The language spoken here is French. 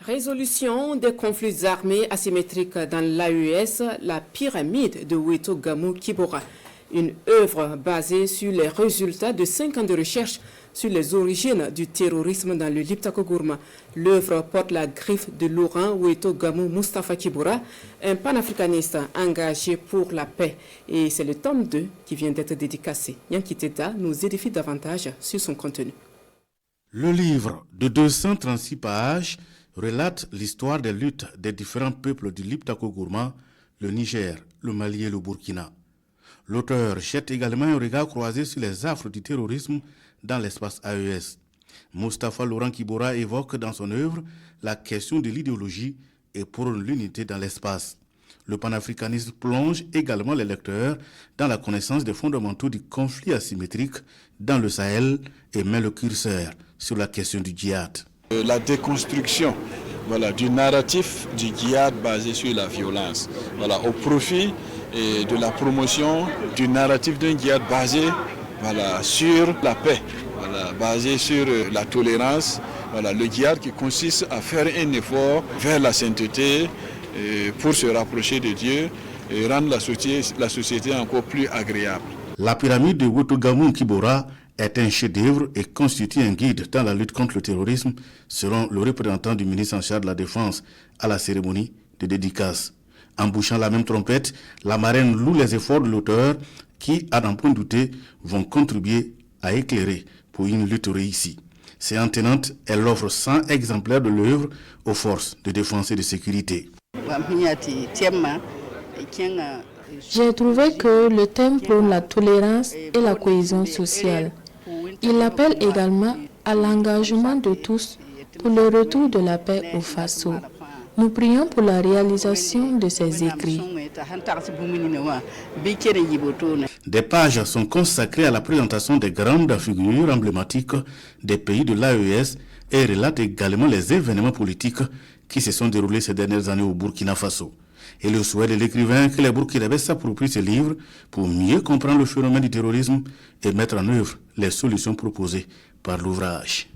Résolution des conflits armés asymétriques dans l'AES, la pyramide de Weto Gamou Kibora. Une œuvre basée sur les résultats de 5 ans de recherche sur les origines du terrorisme dans le Liptako Gourma. L'œuvre porte la griffe de Laurent Weto Gamou Mustafa Kibora, un panafricaniste engagé pour la paix. Et c'est le tome 2 qui vient d'être dédicacé. Yanki Teda nous édifie davantage sur son contenu. Le livre de 236 pages relate l'histoire des luttes des différents peuples du Liptako Gourma, le Niger, le Mali et le Burkina. L'auteur jette également un regard croisé sur les affres du terrorisme dans l'espace AES. Mustafa Laurent Kibora évoque dans son œuvre la question de l'idéologie et prône l'unité dans l'espace. Le panafricanisme plonge également les lecteurs dans la connaissance des fondamentaux du conflit asymétrique dans le Sahel et met le curseur sur la question du djihad. La déconstruction du narratif du djihad basé sur la violence, au profit de la promotion du narratif d'un djihad basé sur la paix, basé sur la tolérance, le djihad qui consiste à faire un effort vers la sainteté pour se rapprocher de Dieu et rendre la société encore plus agréable. La pyramide de Weto Gamou Kibora est un chef-d'œuvre et constitue un guide dans la lutte contre le terrorisme, selon le représentant du ministre en charge de la Défense à la cérémonie de dédicace. En bouchant la même trompette, la marraine loue les efforts de l'auteur qui, à n'en point douter, vont contribuer à éclairer pour une lutte réussie. Séance tenante, elle offre 100 exemplaires de l'œuvre aux forces de défense et de sécurité. J'ai trouvé que le thème prône la tolérance et la cohésion sociale. Il appelle également à l'engagement de tous pour le retour de la paix au Faso. Nous prions pour la réalisation de ces écrits. Des pages sont consacrées à la présentation des grandes figures emblématiques des pays de l'AES et relatent également les événements politiques qui se sont déroulés ces dernières années au Burkina Faso. Et le souhait de l'écrivain que les Burkinabés s'approprient ce livre pour mieux comprendre le phénomène du terrorisme et mettre en œuvre les solutions proposées par l'ouvrage.